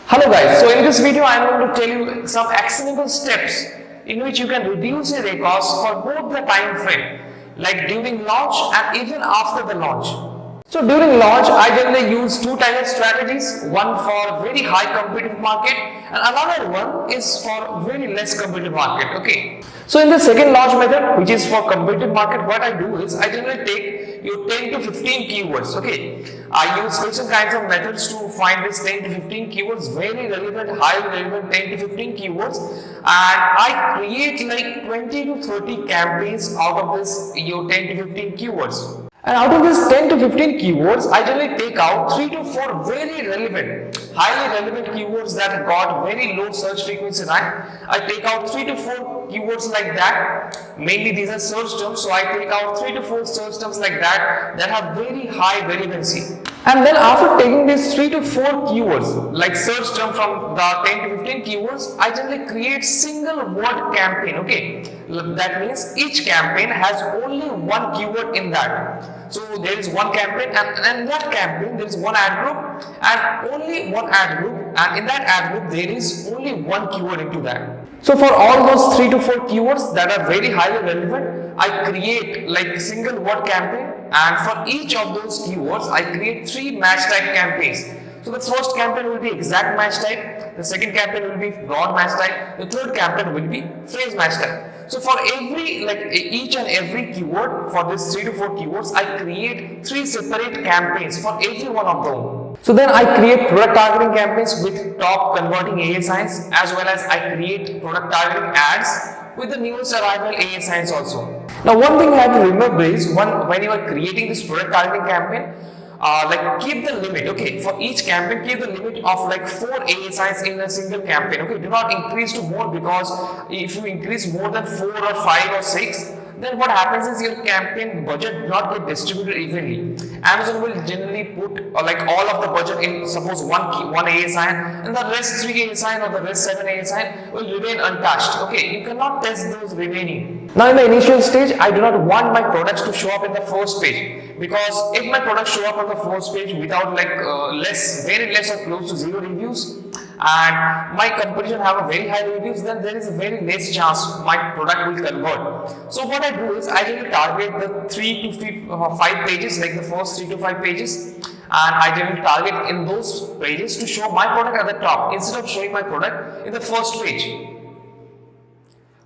Hello guys, so in this video I am going to tell you some actionable steps in which you can reduce your costs for both the time frame, like during launch and even after the launch. So during launch, I generally use two types of strategies, one for very high competitive market and another one is for very less competitive market, okay. So in the second launch method, which is for competitive market, what I do is I generally take your 10 to 15 keywords, okay. I use special kinds of methods to find this 10 to 15 keywords, very relevant, highly relevant 10 to 15 keywords, and I create like 20 to 30 campaigns out of this your 10 to 15 keywords. And out of this 10 to 15 keywords, I generally take out 3 to 4 very relevant, highly relevant keywords that got very low search frequency rank. I take out 3 to 4 keywords like that. Mainly these are search terms, so I take out 3 to 4 search terms like that have very high relevancy. And then after taking these 3 to 4 keywords, like search term from the 10 to 15 keywords, I generally create single word campaign, okay. That means each campaign has only one keyword in that. So there is one campaign and in that campaign there is one ad group and only one ad group, and in that ad group there is only one keyword into that. So for all those 3 to 4 keywords that are very highly relevant, I create like single word campaign, and for each of those keywords I create 3 match type campaigns. So the first campaign will be exact match type, the second campaign will be broad match type, the third campaign will be phrase match type. So for each and every keyword for this 3 to 4 keywords, I create 3 separate campaigns for every one of them. So then I create product targeting campaigns with top converting AA signs, as well as I create product targeting ads with the newest arrival AA signs also. Now one thing you have to remember is when you are creating this product targeting campaign, like keep the limit, okay, for each campaign keep the limit of like 4 AA signs in a single campaign, okay. Do not increase to more, because if you increase more than 4 or 5 or 6, then what happens is your campaign budget will not get distributed evenly. Amazon will generally put like all of the budget in, suppose one AA sign, and the rest 3 AA sign or the rest 7 AA sign will remain untouched, okay. You cannot test those remaining. Now in the initial stage, I do not want my products to show up in the first page, because if my products show up on the first page without like very less or close to 0 reviews, and my competition have a very high reviews, then there is a very less chance my product will convert. So what I do is I generally target the 3 to 5 pages, like the first 3 to 5 pages, and I generally target in those pages to show my product at the top instead of showing my product in the first page.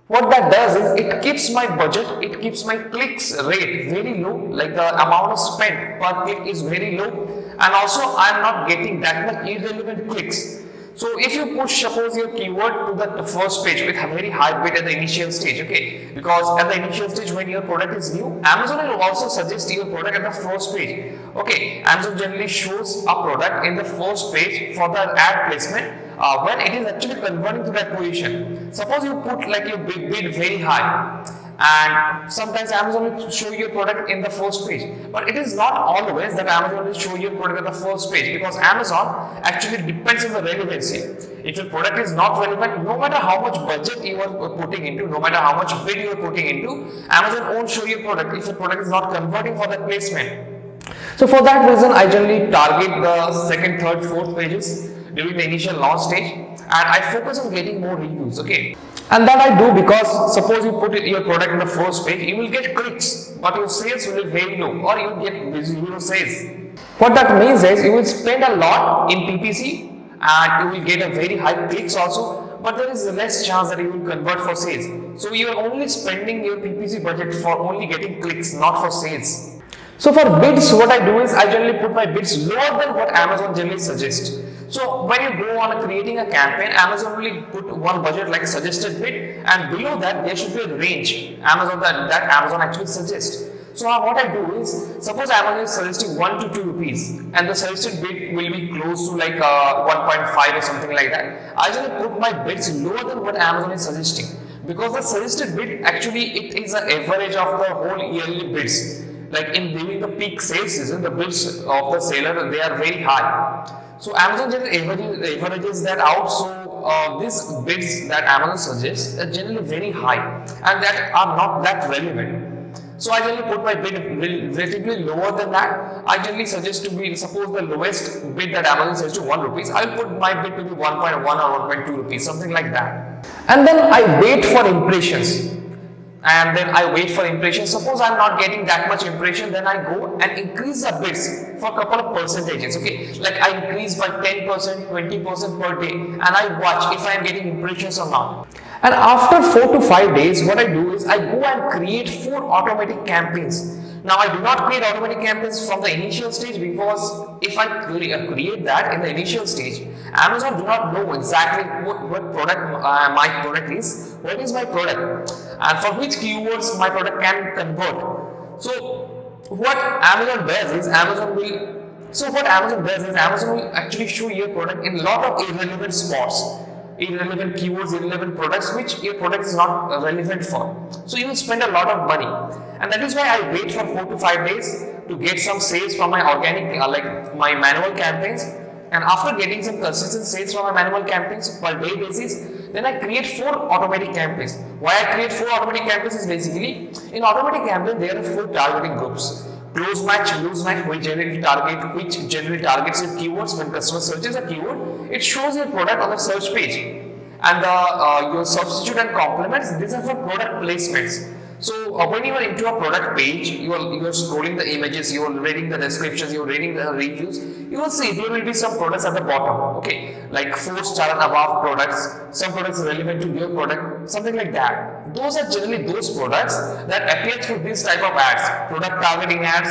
What that does is it keeps my budget, it keeps my clicks rate very low, like the amount of spend per click is very low, and also I am not getting that much irrelevant clicks. So if you push, suppose your keyword to the first page with a very high bid at the initial stage, okay, because at the initial stage when your product is new, Amazon will also suggest your product at the first page, okay. Amazon generally shows a product in the first page for the ad placement when it is actually converting to that position. Suppose you put like your bid very high, and sometimes Amazon will show your product in the first page, but it is not always that Amazon will show your product at the first page, because Amazon actually depends on the relevancy. If your product is not relevant, no matter how much budget you are putting into, no matter how much bid you are putting into, Amazon won't show your product if your product is not converting for that placement. So for that reason, I generally target the second, third, fourth pages during the initial launch stage, and I focus on getting more reviews, okay. And that I do because suppose you put your product in the first page, you will get clicks, but your sales will be very low, or you will get zero sales. What that means is you will spend a lot in PPC and you will get a very high clicks also, but there is less chance that you will convert for sales. So you are only spending your PPC budget for only getting clicks, not for sales. So for bids, what I do is I generally put my bids lower than what Amazon generally suggests. So when you go on creating a campaign, Amazon will put one budget like suggested bid, and below that there should be a range that Amazon actually suggests. So what I do is, suppose Amazon is suggesting 1 to 2 rupees and the suggested bid will be close to like 1.5 or something like that. I just put my bids lower than what Amazon is suggesting, because the suggested bid actually it is an average of the whole yearly bids. Like during the peak sales season, the bids of the seller, they are very high. So Amazon generally averages that out. So these bids that Amazon suggests are generally very high and that are not that relevant. So I generally put my bid relatively lower than that. I generally suggest to be, suppose the lowest bid that Amazon says to 1 rupees, I will put my bid to be 1.1 or 1.2 rupees, something like that. And then I wait for impressions. And then I wait for impressions. Suppose I'm not getting that much impression, then I go and increase the bids for a couple of percentages. Okay, like I increase by 10%, 20% per day, and I watch if I am getting impressions or not. And after 4 to 5 days, what I do is I go and create 4 automatic campaigns. Now I do not create automatic campaigns from the initial stage, because if I create that in the initial stage, Amazon do not know exactly what product my product is, what is my product, and for which keywords my product can convert. So what Amazon does is Amazon will actually show your product in a lot of irrelevant spots, irrelevant keywords, irrelevant products which your product is not relevant for. So you will spend a lot of money, and that is why I wait for 4 to 5 days to get some sales from my organic, like my manual campaigns. And after getting some consistent sales from my manual campaigns per day basis, then I create 4 automatic campaigns. Why I create 4 automatic campaigns is basically, in automatic campaign there are 4 targeting groups. Close match, lose match, which generally targets your keywords. When customer searches a keyword, it shows your product on the search page. And your substitute and complements, these are for product placements. So when you are into a product page, you are scrolling the images, you are reading the descriptions, you are reading the reviews, you will see there will be some products at the bottom, okay, like 4-star and above products, some products relevant to your product, something like that. Those are generally those products that appear through this type of ads, product targeting ads,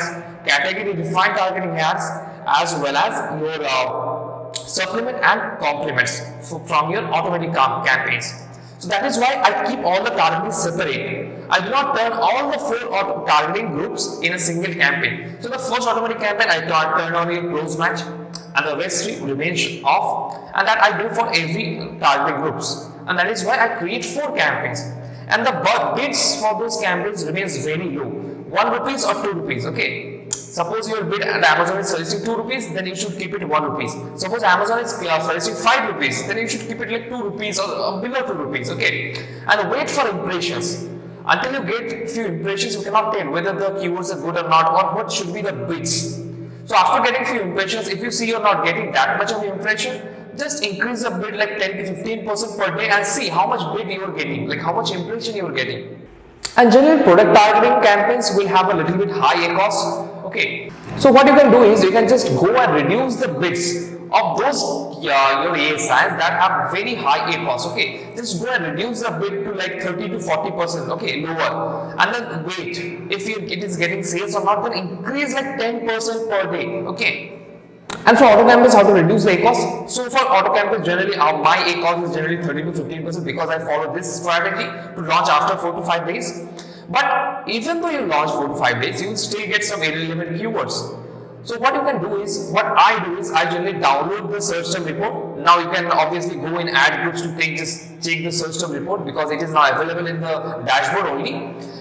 category defined targeting ads, as well as your supplement and complements from your automatic campaigns. So that is why I keep all the targeting separate. I do not turn all the 4 targeting groups in a single campaign. So the first automatic campaign I turn on your close match, and the rest remains off, and that I do for every targeting groups. And that is why I create 4 campaigns. And the bids for those campaigns remains very low, 1 rupees or 2 rupees. Okay. Suppose your bid at Amazon is suggesting 2 rupees, then you should keep it 1 rupees. Suppose Amazon is suggesting 5 rupees, then you should keep it like 2 rupees or below 2 rupees, okay? And wait for impressions. Until you get few impressions, you cannot tell whether the keywords are good or not, or what should be the bids. So after getting few impressions, if you see you're not getting that much of impression, just increase the bid like 10 to 15% per day and see how much bid you are getting, like how much impression you are getting. And generally product targeting campaigns will have a little bit high cost. Okay, so what you can do is you can just go and reduce the bids of those your ASIs that have very high cost. Okay, just go and reduce the bid to like 30 to 40%. Okay, lower, and then wait if it is getting sales or not. Then increase like 10% per day. Okay. And for auto campaigns, how to reduce the cost? So for auto campaigns, generally my cost is generally 30 to 15% because I follow this strategy to launch after 4 to 5 days. But even though you launch 4 to 5 days, you will still get some irrelevant keywords. So what you can do is, what I do is I generally download the search term report. Now you can obviously go in ad groups to check the search term report, because it is now available in the dashboard only,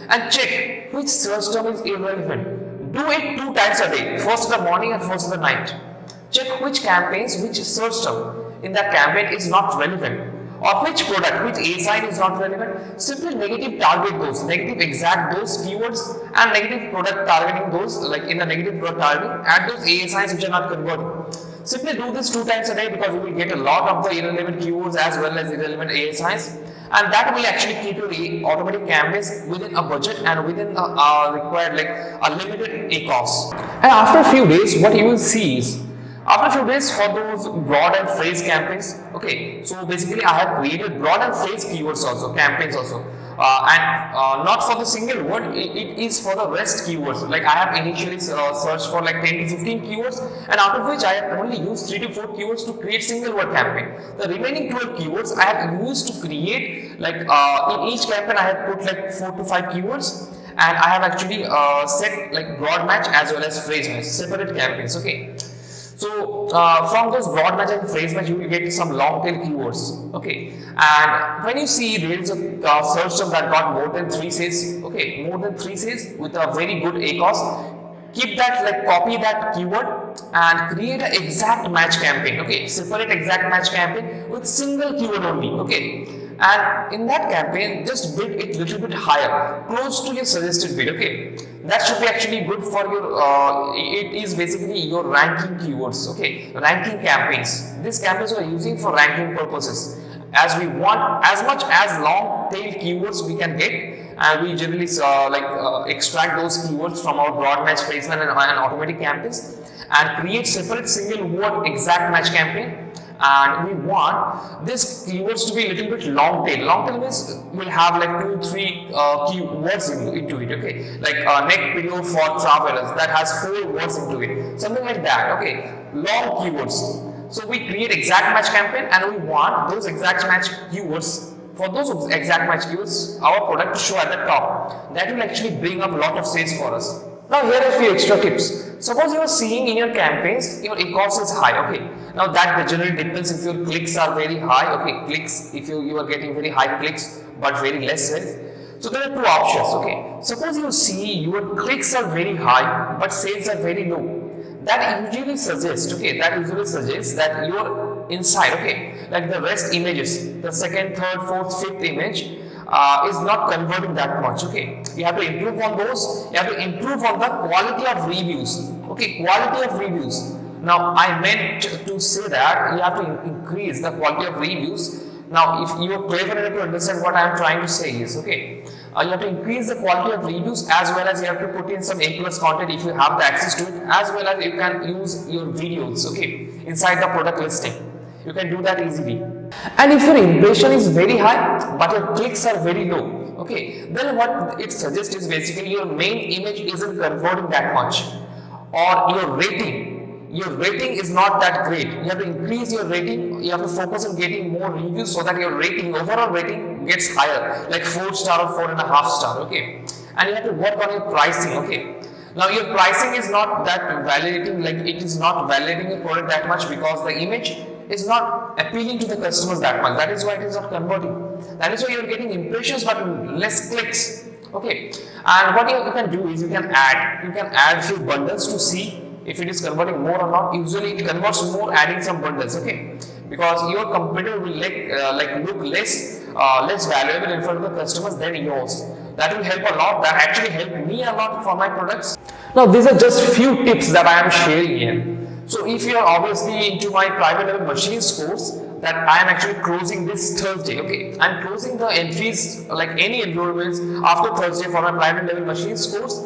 and check which search term is irrelevant. Do it 2 times a day, first in the morning and first in the night. Check which campaigns, which search term in that campaign is not relevant, or which product, which ASIN is not relevant. Simply negative target those, negative exact those keywords, and negative product targeting those, like in the negative product targeting, add those ASINs which are not converting. Simply do this 2 times a day, because you will get a lot of the irrelevant keywords as well as irrelevant ASINs, and that will actually keep your automatic campaigns within a budget and within the required, like a limited cost. And after a few days, what you will see is, after a few days, for those broad and phrase campaigns, okay, so basically I have created broad and phrase keywords also, campaigns also, and not for the single word, it is for the rest keywords. Like I have initially searched for like 10 to 15 keywords, and out of which I have only used 3 to 4 keywords to create single word campaign. The remaining 12 keywords I have used to create, like in each campaign I have put like 4 to 5 keywords, and I have actually set like broad match as well as phrase match, separate campaigns, okay. So from those broad match and phrase match, you will get some long tail keywords, okay. And when you see there is a search term that got more than 3 sales, okay, more than 3 sales with a very good ACOS, keep that, like copy that keyword and create an exact match campaign, okay. Separate exact match campaign with single keyword only, okay. and in that campaign just bid it little bit higher, close to your suggested bid. Okay, that should be actually good for your it is basically your ranking keywords. Okay, ranking campaigns. These campaigns are using for ranking purposes, as we want as much as long tail keywords we can get, and we generally extract those keywords from our broad match placement and automatic campaigns and create separate single word exact match campaign. And we want this keywords to be a little bit long tail. Long tail means we'll have like 2-3 keywords into it. Okay, like neck pillow for travelers, that has 4 words into it, something like that. Okay, long keywords. So we create exact match campaign, and we want those exact match keywords. For those exact match keywords, our product to show at the top. That will actually bring up a lot of sales for us. Now here are a few extra tips. Suppose you are seeing in your campaigns your ACoS is high. Okay, now that generally depends if your clicks are very high. Okay, clicks, if you are getting very high clicks but very less sales. So there are 2 options. Okay, suppose you see your clicks are very high but sales are very low. That usually suggests that your inside, okay, like the rest images, the second, third, fourth, fifth image is not converting that much. Okay, you have to improve on those. You have to improve on the quality of reviews. Okay, quality of reviews. Now I meant to say that you have to increase the quality of reviews. Now if you are clever enough to understand what I am trying to say is, okay, you have to increase the quality of reviews, as well as you have to put in some A+ content if you have the access to it, as well as you can use your videos, okay, inside the product listing. You can do that easily. And if your impression is very high but your clicks are very low, okay, then what it suggests is basically your main image isn't converting that much, or your rating is not that great. You have to increase your rating. You have to focus on getting more reviews so that your rating, overall rating, gets higher, like 4 star or 4.5 star. Okay, and you have to work on your pricing. Okay, now your pricing is not that validating, like it is not validating your product that much, because the image is not appealing to the customers that much. That is why it is not converting. That is why you are getting impressions but less clicks. Okay, and what you can do is you can add few bundles to see if it is converting more or not. Usually it converts more adding some bundles. Okay, because your competitor will look less valuable in front of the customers than yours. That will help a lot. That actually helped me a lot for my products. Now these are just few tips that I am sharing here. So if you are obviously into my private level machines course that I am actually closing this Thursday, okay, I am closing the entries, like any enrollments after Thursday, for my private level machines course.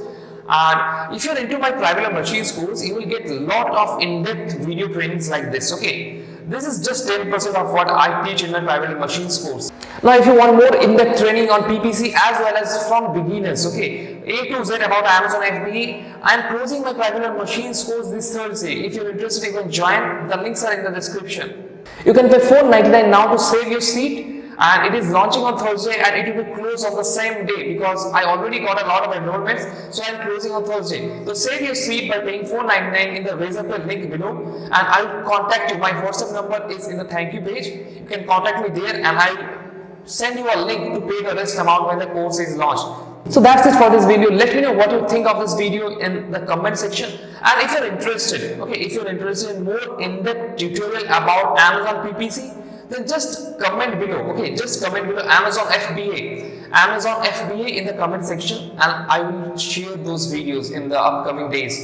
And if you are into my private level machines course, you will get a lot of in-depth video trainings like this. Okay, this is just 10% of what I teach in my private level machines course. Now if you want more in-depth training on PPC as well as from beginners, okay, A to Z about Amazon FBA, I am closing my private level machines course this Thursday. If you are interested, you can join. The links are in the description. You can pay $4.99 now to save your seat. And it is launching on Thursday, and it will be closed on the same day, because I already got a lot of enrollments, so I am closing on Thursday. So save your seat by paying $4.99 in the Raise Up link below, and I will contact you. My WhatsApp number is in the thank you page. You can contact me there, and I will send you a link to pay the rest amount when the course is launched. So that's it for this video. Let me know what you think of this video in the comment section. And if you're interested, okay, if you're interested in more in-depth tutorial about Amazon PPC, then just comment below. Okay, just comment below Amazon FBA in the comment section, and I will share those videos in the upcoming days.